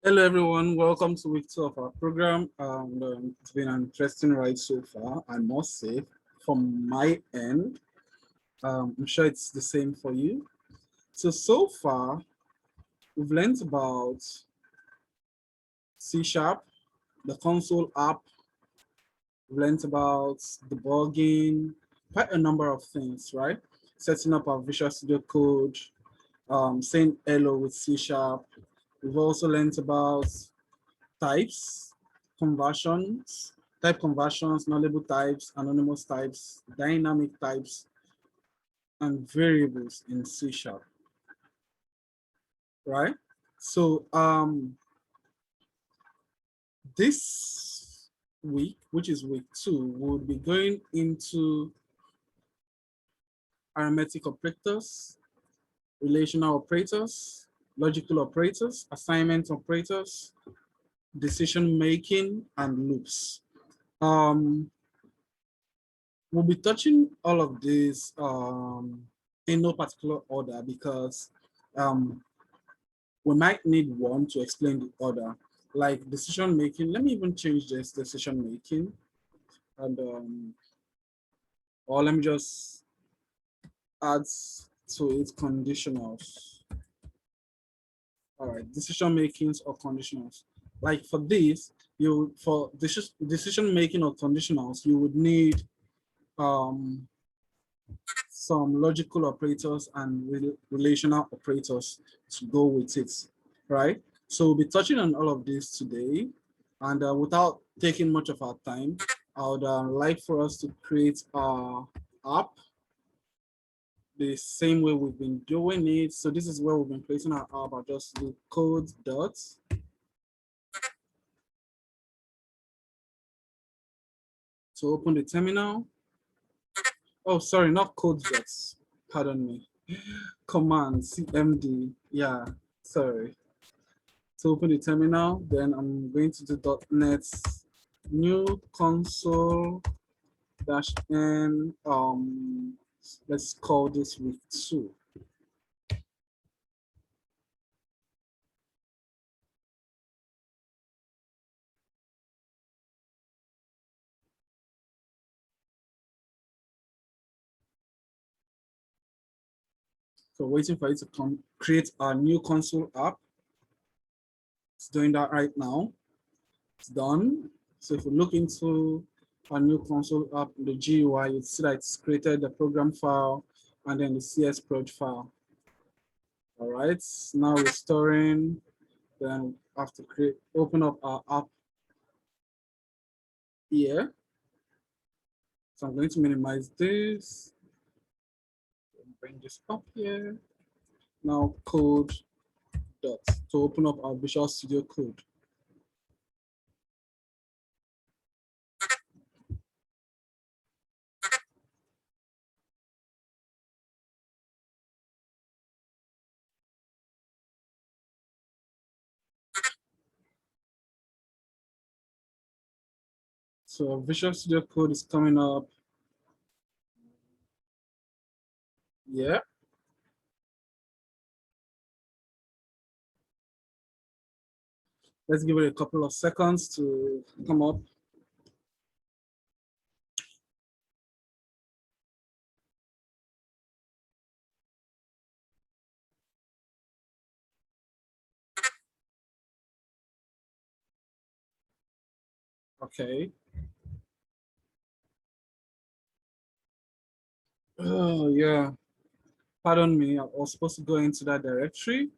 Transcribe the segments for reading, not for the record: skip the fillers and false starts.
Hello, everyone. Welcome to week 2 of our program. It's been an interesting ride so far, I must say, from my end. I'm sure it's the same for you. So far, we've learned about C#, the console app. We've learned about debugging, quite a number of things, right? Setting up our Visual Studio Code, saying hello with C#. We've also learned about types, conversions, type conversions, nullable types, anonymous types, dynamic types, and variables in C#, right? So this week, which is week 2, we'll be going into arithmetic operators, relational operators, logical operators, assignment operators, decision making, and loops. We'll be touching all of these in no particular order because we might need one to explain the other. Like decision making, let me even change this decision making, and or let me just add to it conditionals. All right, decision makings or conditionals. Like for this, for decision making or conditionals, you would need some logical operators and relational operators to go with it, right? So we'll be touching on all of this today. And without taking much of our time, I would like for us to create our app the same way we've been doing it. So this is where we've been placing our app. I'll just do code dots. So open the terminal. Oh, sorry, not code dots. Pardon me. Command CMD. Yeah, sorry. To open the terminal, then I'm going to do .NET new console -n. Let's call this week 2. So waiting for it to create our new console app. It's doing that right now. It's done. So if we look into our new console app, the GUI, you see that it's created the program file and then the CS proj file. All right, now restoring, then we have to open up our app here. So I'm going to minimize this, bring this up here. Now code dot to open up our Visual Studio Code. So Visual Studio Code is coming up. Yeah. Let's give it a couple of seconds to come up. Okay. Oh, yeah. Pardon me, I was supposed to go into that directory.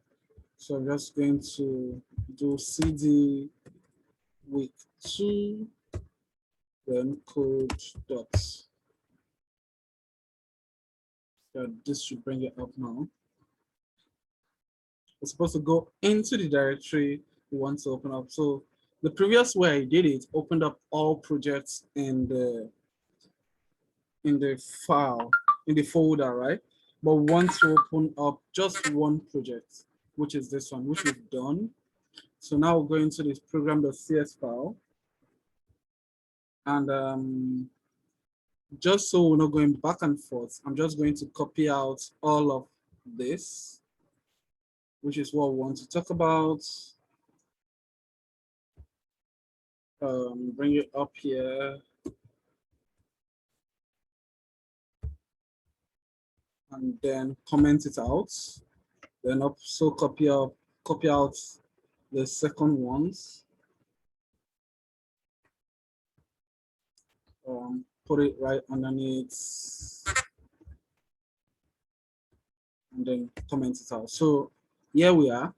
So I'm just going to do cd week 2, then code dots. So this should bring it up now. It's supposed to go into the directory we want to open up. So the previous way I did it opened up all projects in the file, in the folder, right? But we want to open up just one project, which is this one, which we've done. So now we'll go into this program.cs file. And just so we're not going back and forth, I'm just going to copy out all of this, which is what we want to talk about. bring it up here. And then comment it out. Then also copy out the second ones. Put it right underneath and then comment it out. So here we are.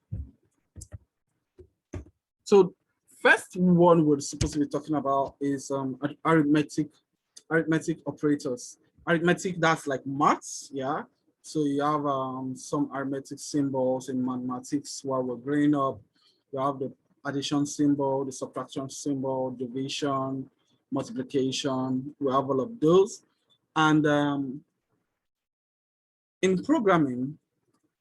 So first one we're supposed to be talking about is arithmetic operators. Arithmetic, that's like maths, yeah. So you have some arithmetic symbols in mathematics while we're growing up. You have the addition symbol, the subtraction symbol, division, multiplication. We have all of those. And in programming,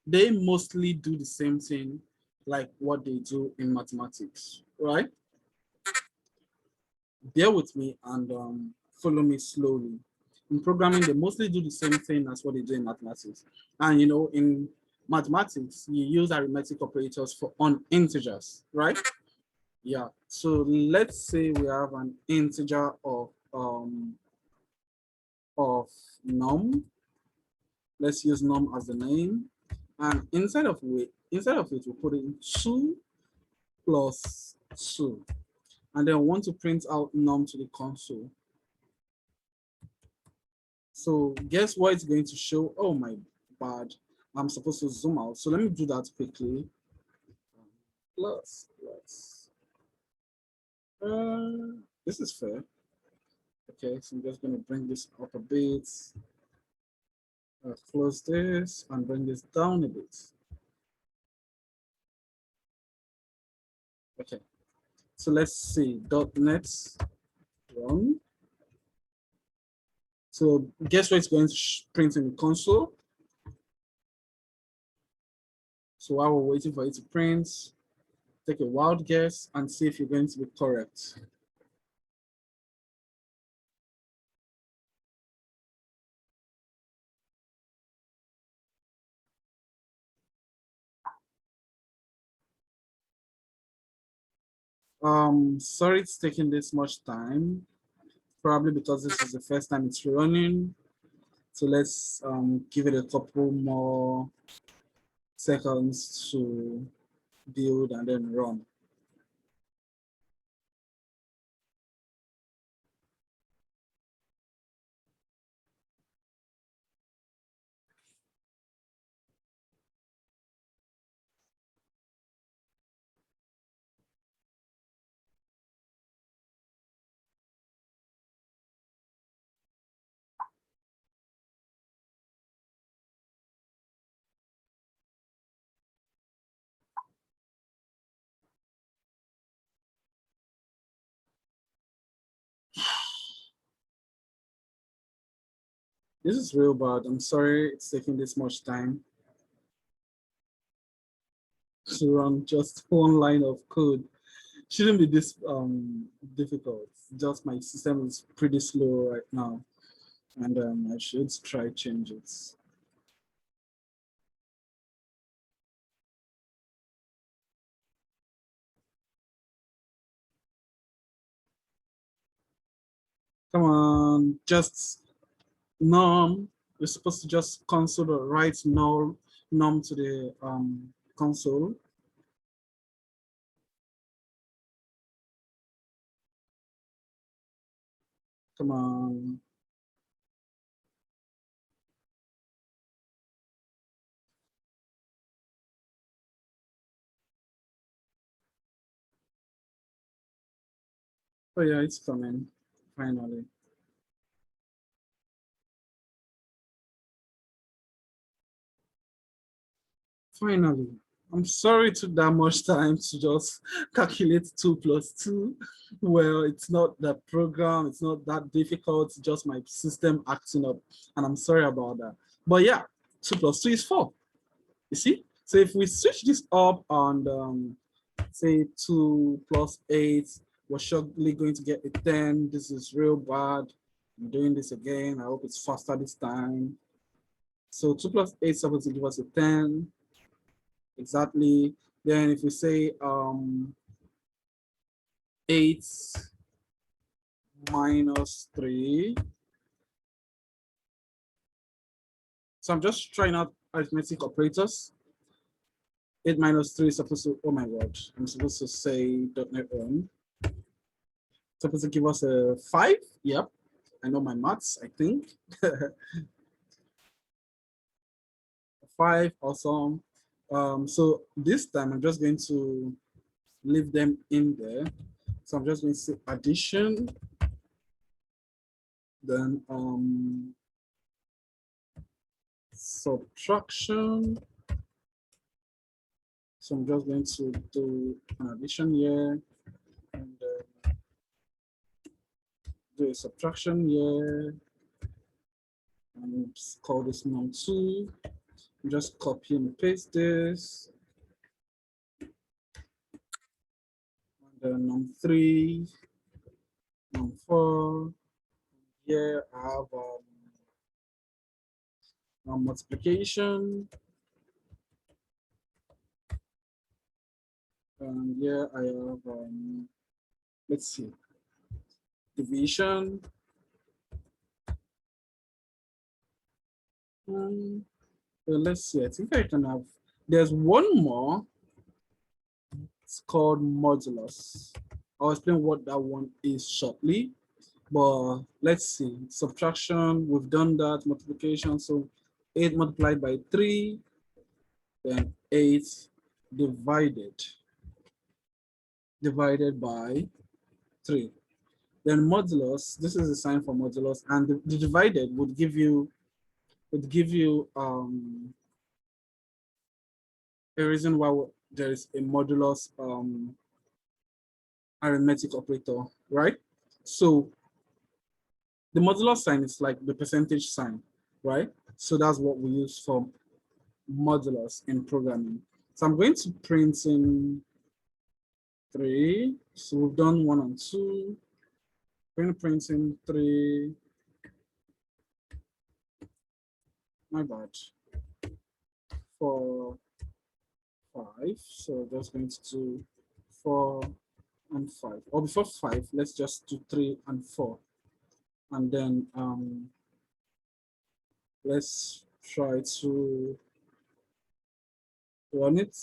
they mostly do the same thing like what they do in mathematics, right? Bear with me and follow me slowly. In programming, they mostly do the same thing as what they do in mathematics. And in mathematics, you use arithmetic operators for on integers, right? Yeah. So let's say we have an integer of num. Let's use num as the name. And inside of it, we put in 2 plus 2. And then we want to print out num to the console. So guess what it's going to show? Oh my bad. I'm supposed to zoom out. So let me do that quickly. Plus. This is fair. Okay, so I'm just going to bring this up a bit. Close this and bring this down a bit. Okay, so let's see. .NET run. So guess what it's going to print in the console? So while we're waiting for it to print, take a wild guess and see if you're going to be correct. Sorry it's taking this much time, probably because this is the first time it's running. So let's give it a couple more seconds to build and then run. This is real bad. I'm sorry it's taking this much time to run just one line of code. Shouldn't be this difficult. Just my system is pretty slow right now, and I should try changes. Come on, just num. We're supposed to just console or write num to the console. Come on. Oh yeah, it's coming, finally. Finally. I'm sorry it took that much time to just calculate 2 plus 2. Well, it's not the program, it's not that difficult, it's just my system acting up. And I'm sorry about that. But yeah, 2 plus 2 is 4. You see? So if we switch this up and say 2 plus 8, we're surely going to get a 10. This is real bad. I'm doing this again. I hope it's faster this time. So 2 plus 8 is supposed to give us a 10. Exactly. Then if we say 8 minus 3. So I'm just trying out arithmetic operators. 8 minus 3 is supposed to, oh my God, I'm supposed to say .NET on. Supposed to give us a 5. Yep, I know my maths, I think. 5, awesome. So this time I'm just going to leave them in there. So I'm just going to say addition, then subtraction. So I'm just going to do an addition here and do a subtraction here and call this num2. Just copy and paste this. And then num3, num4. Here I have multiplication. And here I have, let's see, division. Well, let's see, I think I can have, there's one more. It's called modulus. I'll explain what that one is shortly, but let's see. Subtraction, we've done that. Multiplication, so 8 multiplied by 3, then 8 divided by 3. Then modulus, this is the sign for modulus, and the divided would give you a reason why there is a modulus arithmetic operator, right? So the modulus sign is like the percentage sign, right? So that's what we use for modulus in programming. So I'm going to print in 3. So we've done 1 and 2. I'm going to print in 3. My bad. 4, 5. So just going to do 4 and 5. Or before 5, let's just do 3 and 4. And then let's try to run it.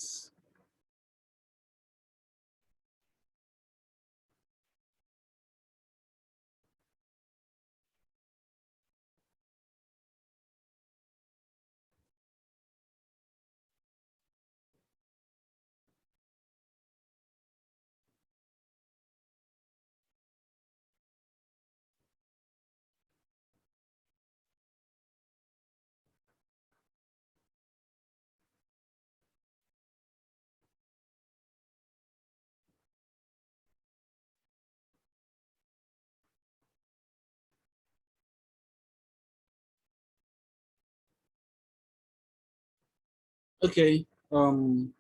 Okay. So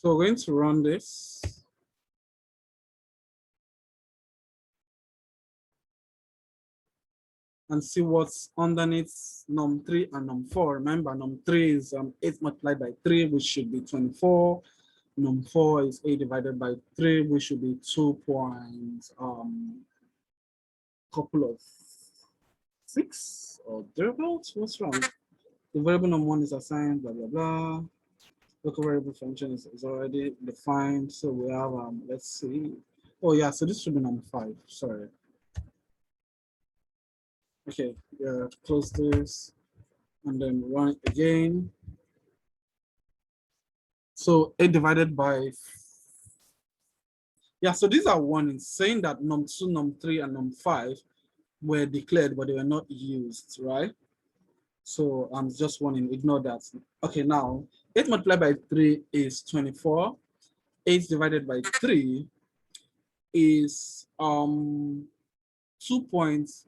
we're going to run this. And see what's underneath num3 and num4. Remember, num3 is 8 multiplied by 3, which should be 24. Num4 is 8 divided by 3, which should be 2 point couple of 6 or thereabouts. What's wrong? The variable num1 is assigned, blah, blah, blah. Local variable function is already defined. So we have, let's see. Oh yeah, so this should be num5, sorry. Okay, yeah, close this and then run it again. So 8 divided by, yeah, so these are warnings saying that num2, num3, and num5 were declared, but they were not used, right? So I'm just warning, ignore that. Okay, now 8 multiplied by 3 is 24. 8 divided by 3 is 2 points,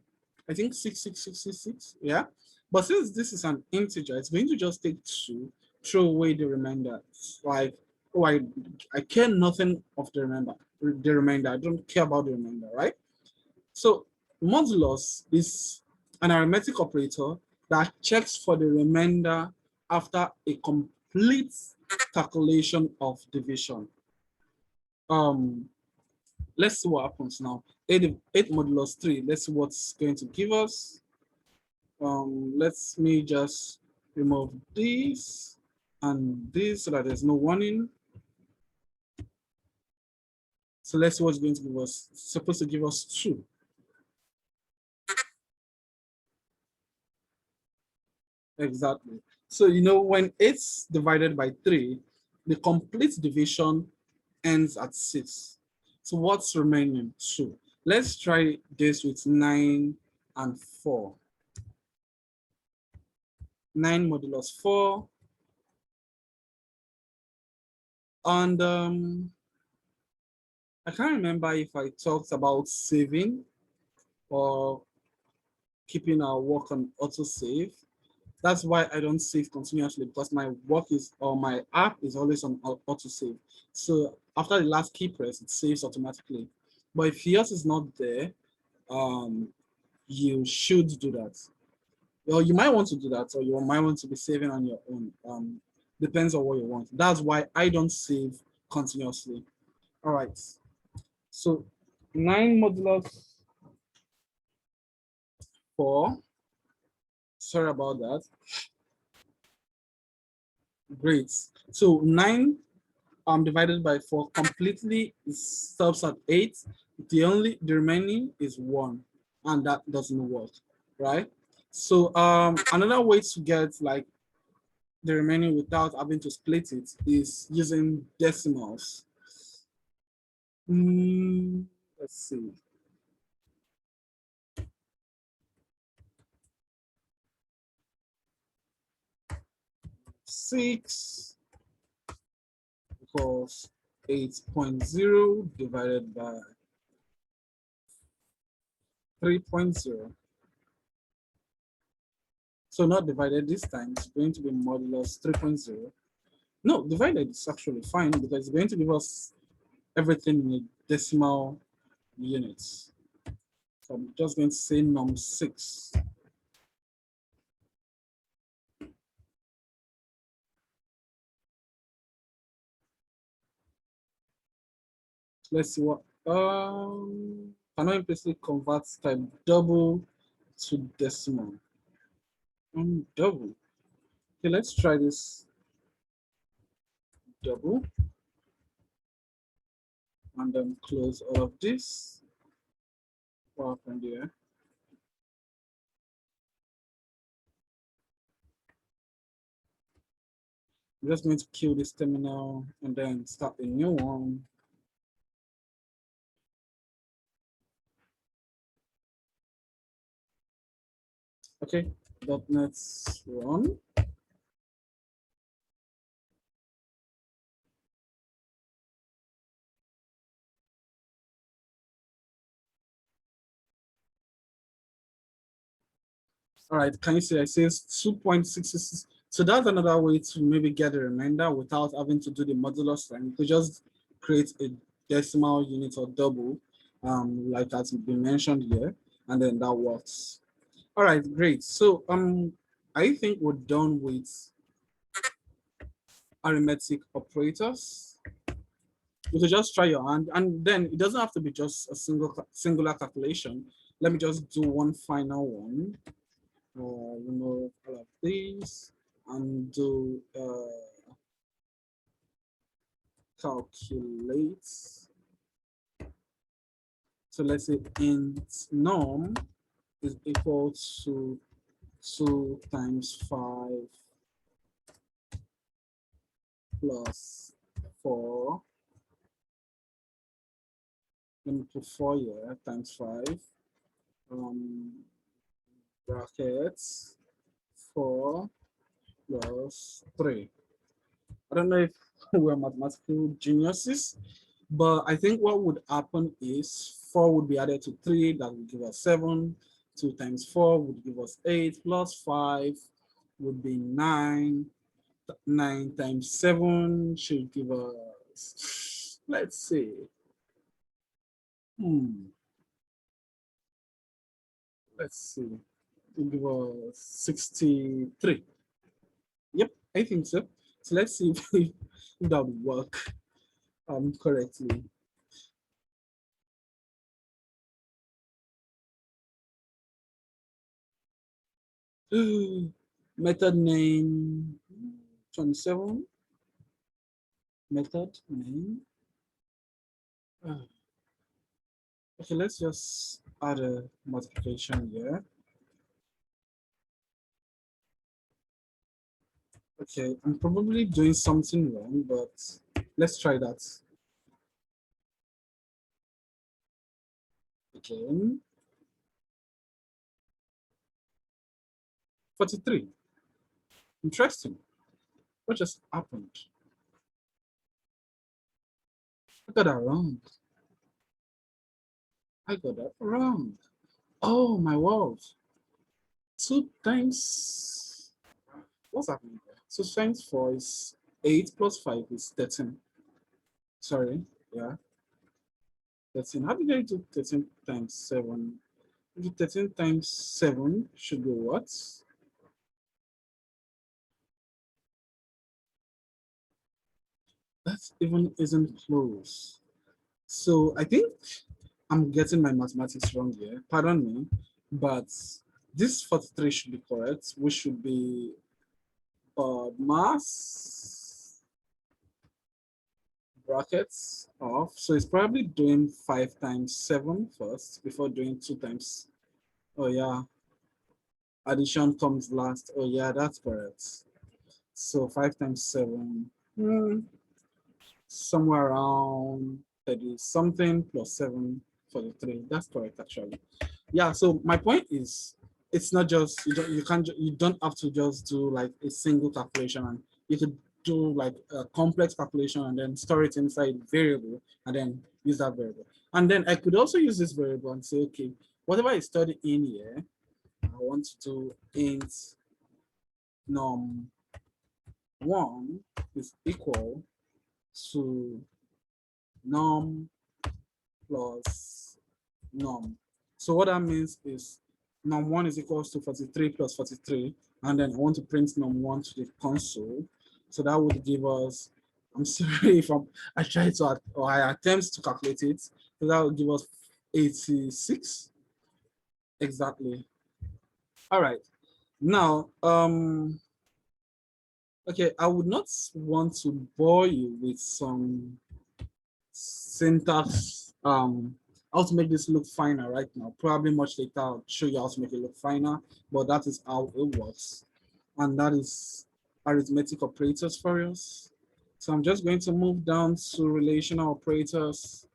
I think 66666, yeah. But since this is an integer, it's going to just take 2 throw away the remainder. It's like, oh, I care nothing of the remainder. I don't care about the remainder, right? So modulus is an arithmetic operator that checks for the remainder after a complete calculation of division. Let's see what happens now. 8 modulus 3. Let's see what's going to give us. Let me just remove this and this so that there's no warning. So let's see what's going to give us. It's supposed to give us 2. Exactly. So, you know, when it's divided by 3, the complete division ends at 6. So what's remaining? 2. Let's try this with 9 and 4. 9 modulus 4. And I can't remember if I talked about saving or keeping our work on autosave. That's why I don't save continuously, because my work is, or my app is always on autosave. So after the last key press, it saves automatically. But if yours is not there, you should do that. Well, you might want to do that, or you might want to be saving on your own. Depends on what you want. That's why I don't save continuously. All right. So 9 modulus 4. Sorry about that. Great. So 9 divided by 4 completely stops at 8. The remaining is 1, and that doesn't work, right? So another way to get like the remaining without having to split it is using decimals. Let's see. 6 equals 8.0 divided by 3.0. So not divided this time, it's going to be modulus 3.0. No, divided is actually fine because it's going to give us everything in decimal units. So I'm just going to say num6. Let's see what cannot implicitly convert type double to decimal. Double. Okay, let's try this double. And then close all of this. What happened here? I'm just going to kill this terminal and then start a new one. Okay, .NET's run. All right, can you see it says 2.66? So that's another way to maybe get a remainder without having to do the modulus line. You could just create a decimal unit or double, like has been mentioned here, and then that works. All right, great. So I think we're done with arithmetic operators. You could just try your hand, and then it doesn't have to be just a singular calculation. Let me just do one final one. Remove all of these and do calculate. So let's say int norm is equal to 2 times 5 plus 4. Let me put 4 here times 5. Brackets 4 plus 3. I don't know if we're mathematical geniuses, but I think what would happen is 4 would be added to 3, that would give us 7. 2 times 4 would give us 8, plus 5 would be 9, 9 times 7 should give us, let's see. Let's see. It give us 63. Yep, I think so. So let's see if that would work correctly. Method name 27. Method name. Okay, let's just add a multiplication here. Okay, I'm probably doing something wrong, but let's try that again. 43. Interesting. What just happened? I got that wrong. I got that wrong. Oh my word. 2 times, what's happening there? 2 times 4 is 8 plus 5 is 13. Sorry, yeah. 13. How did I do 13 times 7? 13 times 7 should be what? That even isn't close. So I think I'm getting my mathematics wrong here. Pardon me, but this 43 should be correct. We should be mass brackets off. So it's probably doing 5 times 7 first before doing 2 times. Oh yeah. Addition comes last. Oh yeah, that's correct. So 5 times 7. Somewhere around 30 something plus 7 for the 3. That's correct actually. Yeah, so my point is it's not just you don't have to just do like a single calculation, and you could do like a complex calculation and then store it inside variable and then use that variable. And then I could also use this variable and say, okay, whatever I study in here, I want to do int num1 is equal to num plus num. So what that means is num1 is equals to 43 plus 43, and then I want to print num1 to the console. So that would give us, I'm sorry if I try to, or I attempt to calculate it. So that would give us 86 exactly. All right. Now, okay, I would not want to bore you with some syntax, how to make this look finer right now. Probably much later I'll show you how to make it look finer, but that is how it works. And that is arithmetic operators for us. So I'm just going to move down to relational operators.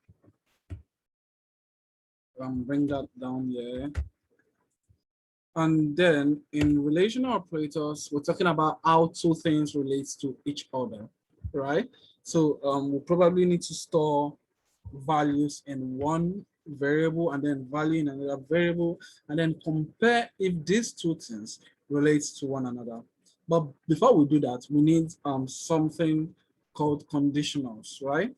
Bring that down here. And then in relational operators, we're talking about how 2 things relate to each other, right? So we'll probably need to store values in one variable and then value in another variable, and then compare if these 2 things relate to one another. But before we do that, we need something called conditionals, right?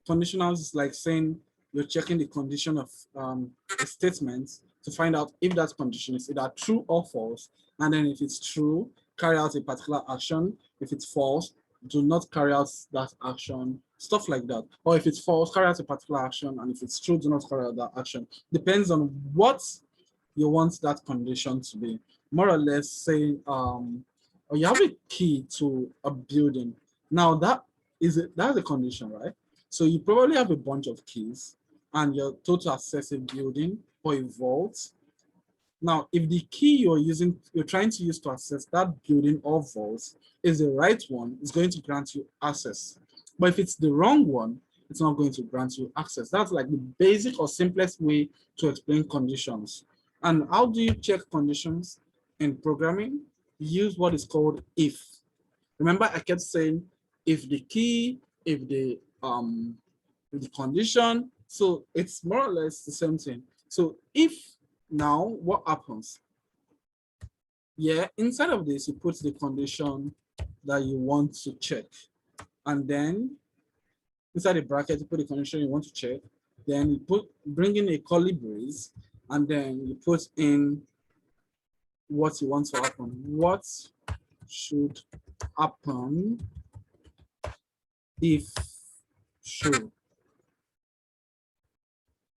Conditionals is like saying you're checking the condition of a statement to find out if that condition is either true or false. And then if it's true, carry out a particular action. If it's false, do not carry out that action, stuff like that. Or if it's false, carry out a particular action. And if it's true, do not carry out that action. Depends on what you want that condition to be. More or less saying, or you have a key to a building. Now that's a condition, right? So you probably have a bunch of keys and you're told to access a building or a vault. Now, if the key you're trying to use to access that building or vault is the right one, it's going to grant you access. But if it's the wrong one, it's not going to grant you access. That's like the basic or simplest way to explain conditions. And how do you check conditions in programming? Use what is called if. Remember, I kept saying if the key, if the condition. So it's more or less the same thing. So if now what happens? Yeah, inside of this, you put the condition that you want to check. And then inside the bracket, you put the condition you want to check. Then you bring in a curly brace, and then you put in what you want to happen. What should happen if true?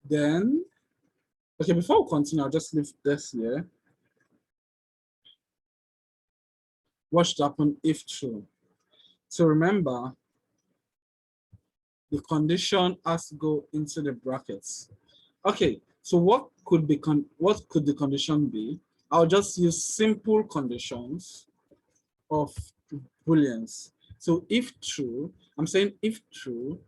Then, okay, before we continue, I'll just leave this here. What should happen if true? So remember, the condition has to go into the brackets. Okay, so what could the condition be? I'll just use simple conditions of booleans. So if true, I'm saying if true,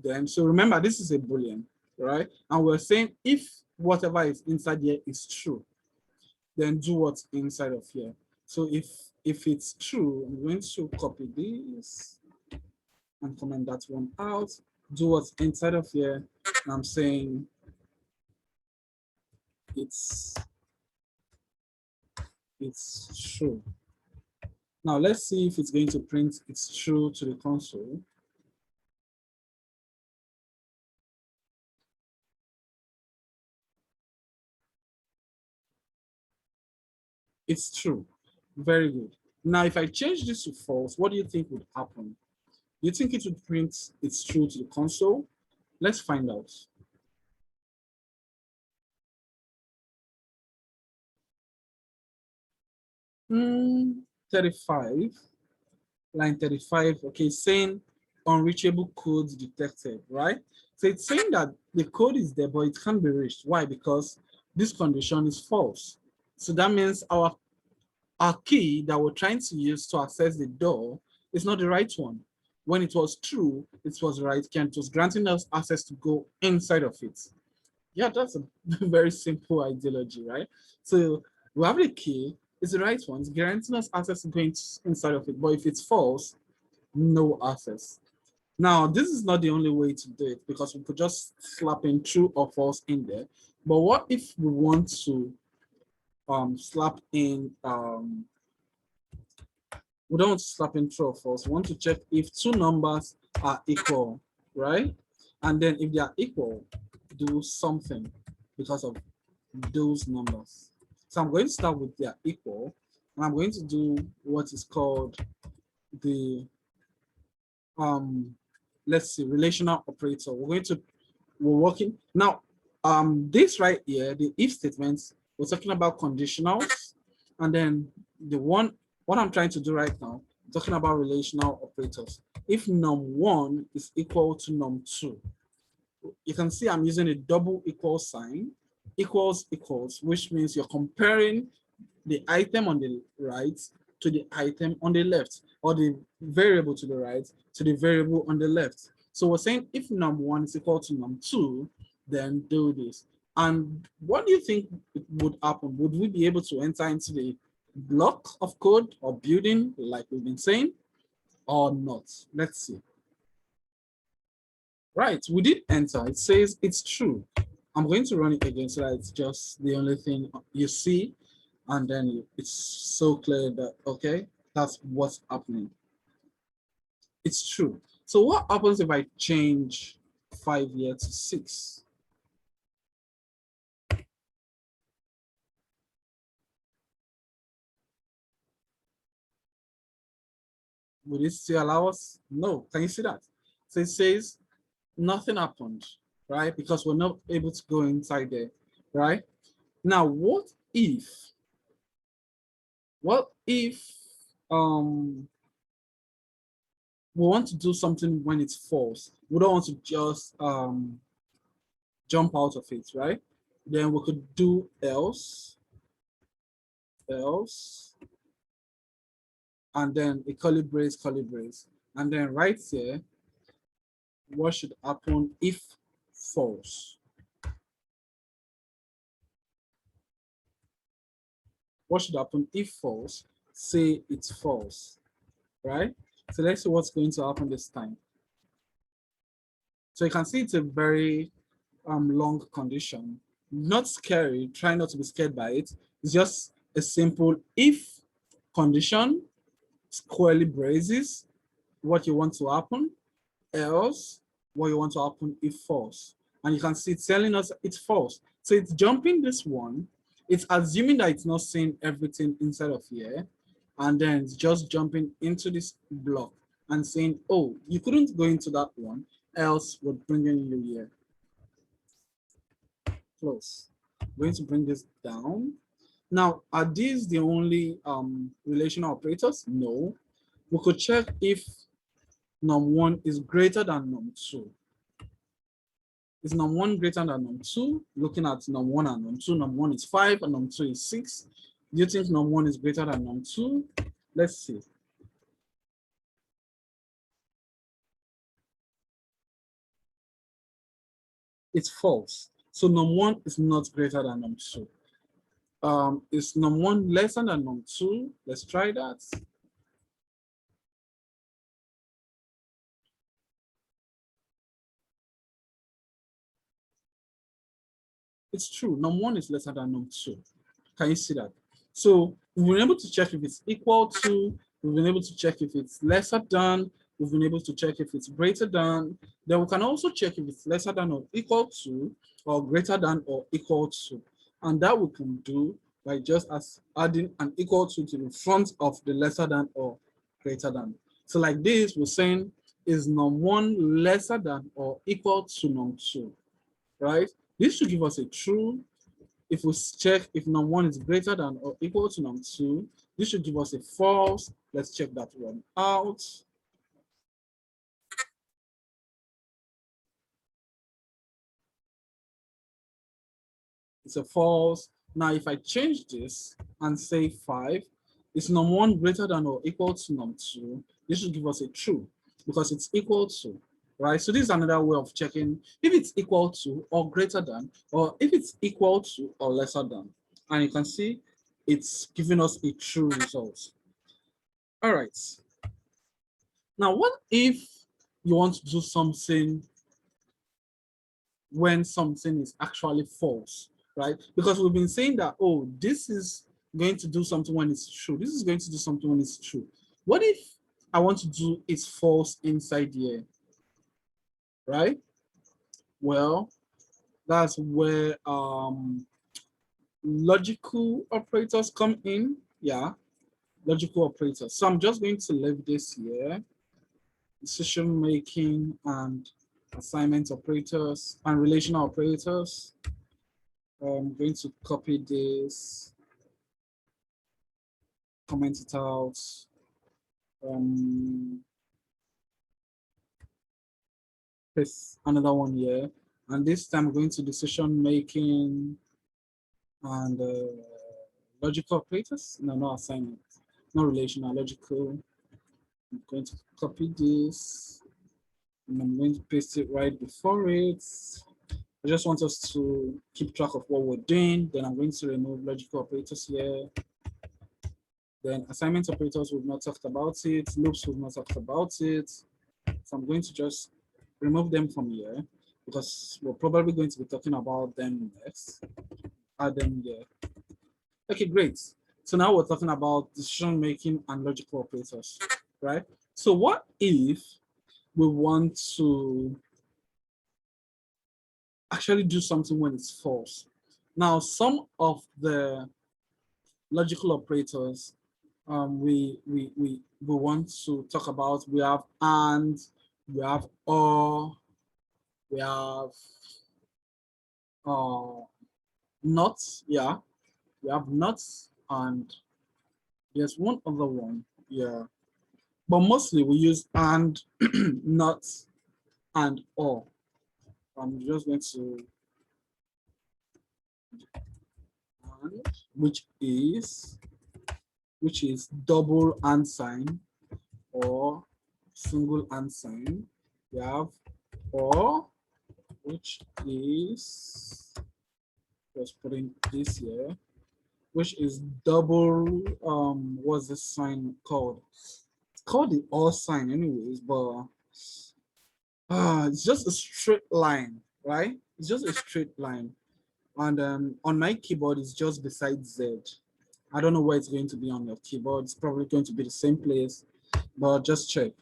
then so remember this is a boolean, right? And we're saying if whatever is inside here is true, then do what's inside of here. So if it's true, I'm going to copy this and comment that one out. Do what's inside of here. And I'm saying it's true. Now let's see if it's going to print it's true to the console. It's true. Very good. Now, if I change this to false, what do you think would happen? Do you think it would print it's true to the console? Let's find out. Hmm, 35, line 35, okay, saying unreachable codes detected, right? So it's saying that the code is there, but it can't be reached. Why? Because this condition is false. So that means our key that we're trying to use to access the door is not the right one. When it was true, it was the right key and it was granting us access to go inside of it. Yeah, that's a very simple ideology, right? So we have the key, it's the right one, it's granting us access to go inside of it. But if it's false, no access. Now, this is not the only way to do it because we could just slap in true or false in there. But what if we want to slap in we don't want to slap in true or false. We want to check if two numbers are equal, right? And then if they are equal, do something because of those numbers. So I'm going to start with they are equal, and I'm going to do what is called the let's see, relational operator. We're working now. This right here, the if statements, we're talking about conditionals, and then the one what I'm trying to do right now, I'm talking about relational operators. If num1 is equal to num2, you can see I'm using a double equal sign, equals equals, which means you're comparing the item on the right to the item on the left, or the variable to the right to the variable on the left. So we're saying if num1 is equal to num2, then do this. And what do you think would happen? Would we be able to enter into the block of code or building like we've been saying, or not? Let's see. Right, we did enter. It says it's true. I'm going to run it again so that it's just the only thing you see, and then it's so clear that, okay, that's what's happening. It's true. So what happens if I change 5 here to 6? Would it still allow us? No. Can you see that? So it says nothing happened, right? Because we're not able to go inside there, right? Now, what if we want to do something when it's false? We don't want to just jump out of it, right? Then we could do else, and then a curly brace, and then right here, what should happen if false? What should happen if false? Say it's false, right? So let's see what's going to happen this time. So you can see it's a very long condition. Not scary, try not to be scared by it. It's just a simple if condition, squarely braces what you want to happen, else what you want to happen if false. And you can see it's telling us it's false. So it's jumping this one. It's assuming that it's not saying everything inside of here. And then it's just jumping into this block and saying, oh, you couldn't go into that one, else we're bringing you here. Close. I'm going to bring this down. Now, are these the only relational operators? No. We could check if num1 is greater than num2. Is num1 greater than num2? Looking at num1 and num2, num1 is 5 and num2 is 6. Do you think num1 is greater than num2? Let's see. It's false. So num1 is not greater than num2. Is num1 lesser than num2? Let's try that. It's true, num1 is lesser than num2. Can you see that? So we've been able to check if it's equal to, we've been able to check if it's lesser than, we've been able to check if it's greater than. Then we can also check if it's lesser than or equal to, or greater than or equal to. And that we can do by just adding an equal to the front of the lesser than or greater than. So like this, we're saying, is num1 lesser than or equal to num2, right? This should give us a true. If we check if num1 is greater than or equal to num2, this should give us a false. Let's check that one out. It's a false. Now, if I change this and say 5, is num1 greater than or equal to num2? This should give us a true because it's equal to, right? So this is another way of checking if it's equal to or greater than, or if it's equal to or lesser than. And you can see it's giving us a true result. All right. Now, what if you want to do something when something is actually false, right? Because we've been saying that, oh, this is going to do something when it's true. This is going to do something when it's true. What if I want to do it's false inside here, right? Well, that's where logical operators come in. Yeah, logical operators. So I'm just going to leave this here. Decision making and assignment operators and relational operators. I'm going to copy this, comment it out. Paste another one here. And this time I'm going to decision making and logical operators. No, not assignment, not relational, logical. I'm going to copy this and I'm going to paste it right before it. I just want us to keep track of what we're doing. Then I'm going to remove logical operators here. Then assignment operators, we've not talked about it. Loops, we've not talked about it. So I'm going to just remove them from here because we're probably going to be talking about them next. Add them here. Okay, great. So now we're talking about decision making and logical operators, right? So what if we want to actually do something when it's false? Now, some of the logical operators we want to talk about. We have and, we have or, we have not. Yeah, we have not, and there's one other one. Yeah, but mostly we use and, not, and or. I'm just going to and, which is double and sign or single and sign. We have or, which is, just putting this here, which is double, what's this sign called? It's called the or sign anyways, but it's just a straight line, right? It's just a straight line. And on my keyboard, it's just beside Z. I don't know where it's going to be on your keyboard. It's probably going to be the same place, but just check.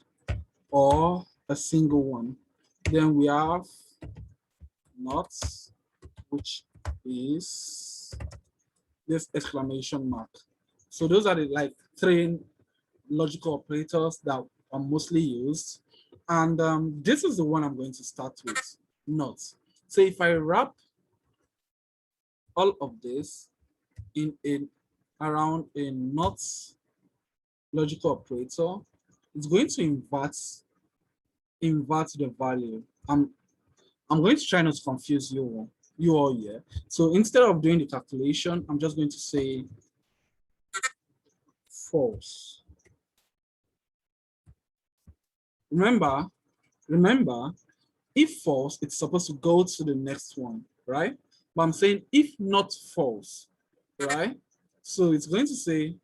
Or a single one. Then we have not, which is this exclamation mark. So those are the like three logical operators that are mostly used. And this is the one I'm going to start with, not. So if I wrap all of this in around a not logical operator, it's going to invert the value. I'm going to try not to confuse you all here. So instead of doing the calculation, I'm just going to say false. Remember, if false, it's supposed to go to the next one, right? But I'm saying if not false, right? So it's going to say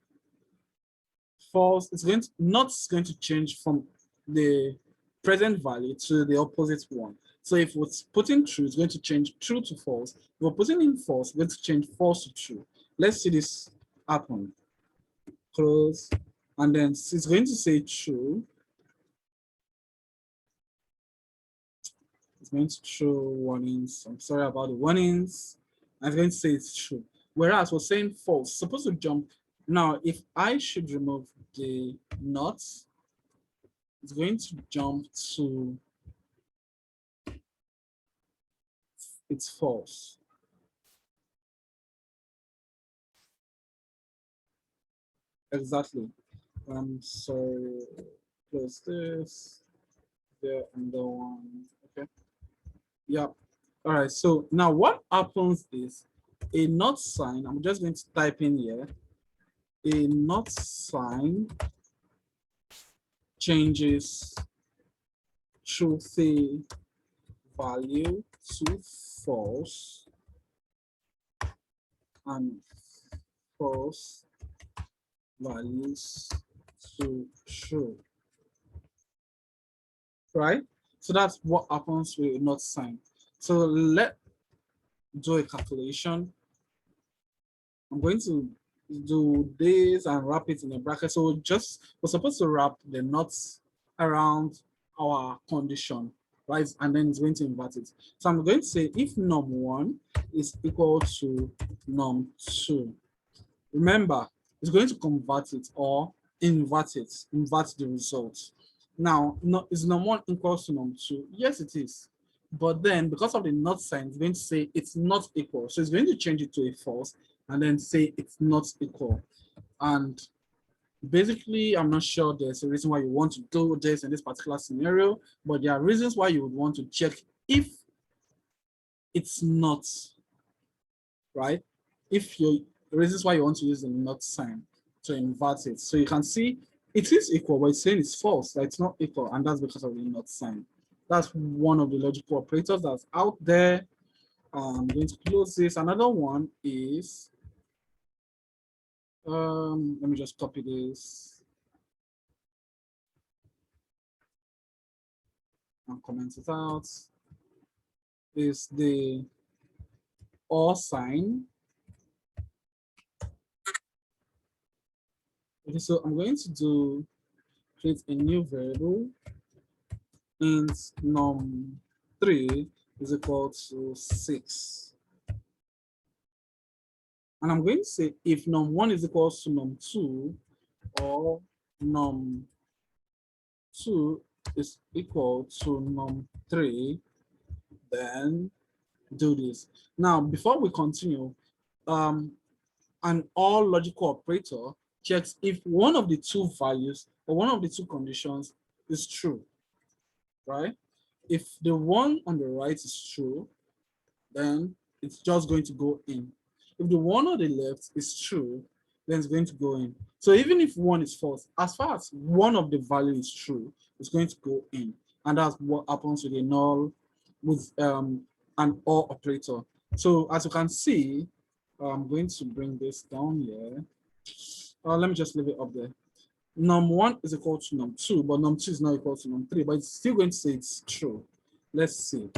false. It's going to not going to change from the present value to the opposite one. So if we're putting true, it's going to change true to false. If we're putting in false, it's going to change false to true. Let's see this happen. Close, and then it's going to say true. It's going to show warnings. I'm sorry about the warnings. I'm going to say it's true. Whereas we're saying false, supposed to jump. Now, if I should remove the not, it's going to jump to it's false. Exactly. So close this, there, and the one. Okay. Yeah. All right. So now what happens is a not sign. I'm just going to type in here. A not sign changes truthy value to false and false values to true, right? So that's what happens with a not sign. So let's do a calculation. I'm going to do this and wrap it in a bracket. So we're supposed to wrap the nuts around our condition, right? And then it's going to invert it. So I'm going to say if num1 is equal to num2, remember, it's going to convert it or invert the result. Now, is num1 equals to num2? Yes, it is. But then because of the not sign, it's going to say it's not equal. So it's going to change it to a false and then say it's not equal. And basically, I'm not sure there's a reason why you want to do this in this particular scenario, but there are reasons why you would want to check if it's not, right? If your reasons why you want to use the not sign to invert it. So you can see it is equal, but it's saying it's false, like it's not equal, and that's because of the not sign. That's one of the logical operators that's out there. I'm going to close this. Another one is, let me just copy this and comment it out. Is the or sign. Okay, so I'm going to create a new variable, int num3 is equal to 6. And I'm going to say if num1 is equal to num2 or num2 is equal to num3, then do this. Now, before we continue, an or logical operator checks if one of the two values or one of the two conditions is true, right? If the one on the right is true, then it's just going to go in. If the one on the left is true, then it's going to go in. So even if one is false, as far as one of the value is true, it's going to go in. And that's what happens with a null, with an or operator. So as you can see, I'm going to bring this down here. Let me just leave it up there. Num1 is equal to num2, but num2 is not equal to num3, but it's still going to say it's true. Let's see.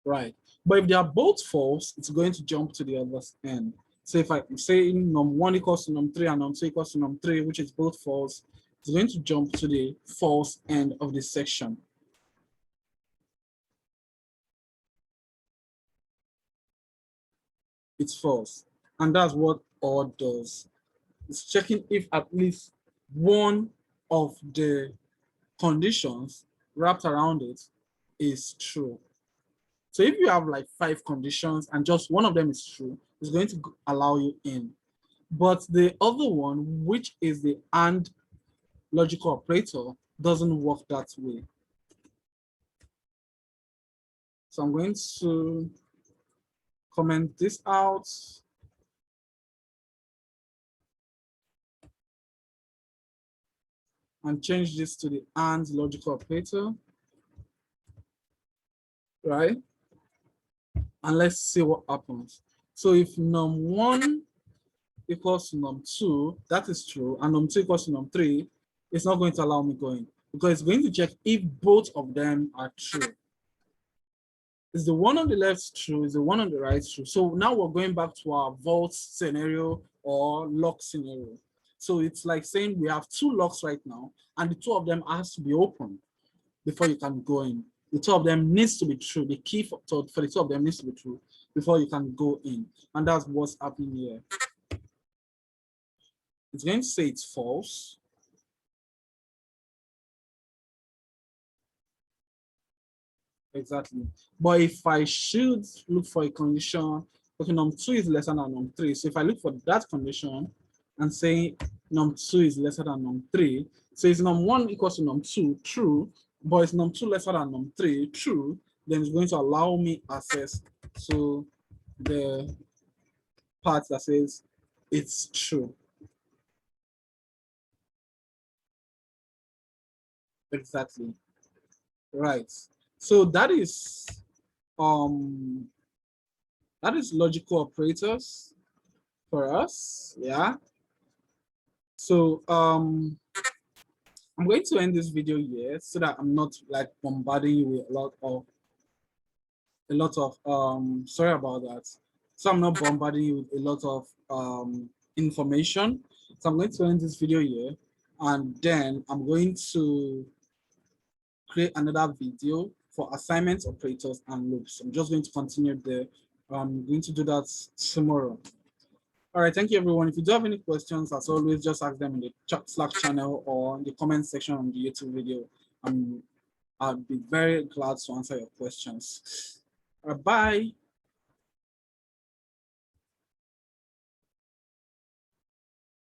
right? But if they are both false, it's going to jump to the other end. So if I'm saying num1 equals to num3 and num2 equals to num3, which is both false, it's going to jump to the false end of this section. It's false. And that's what OR does. It's checking if at least one of the conditions wrapped around it is true. So if you have like 5 conditions and just one of them is true, it's going to allow you in. But the other one, which is the AND logical operator, doesn't work that way. So I'm going to comment this out. And change this to the AND logical operator, right? And let's see what happens. So if num1 equals to num2, that is true, and num2 equals to num3, it's not going to allow me going because it's going to check if both of them are true. Is the one on the left true? Is the one on the right true? So now we're going back to our vault scenario or lock scenario. So it's like saying we have 2 locks right now, and the 2 of them has to be open before you can go in. The 2 of them needs to be true. The key for the 2 of them needs to be true before you can go in. And that's what's happening here. It's going to say it's false. Exactly. But if I should look for a condition, okay, num2 is lesser than num3. So if I look for that condition and say num2 is lesser than num3, so is num1 equals to num2 true, but is num2 lesser than num3 true, then it's going to allow me access to the part that says it's true. Exactly. Right. So that is logical operators for us. Yeah. So I'm going to end this video here so that I'm not like bombarding you with a lot of sorry about that. So I'm not bombarding you with a lot of information. So I'm going to end this video here, and then I'm going to create another video for assignments, operators, and loops. I'm just going to continue there. I'm going to do that tomorrow. All right, thank you, everyone. If you do have any questions, as always, just ask them in the Slack channel or in the comment section on the YouTube video. I'd be very glad to answer your questions. Bye.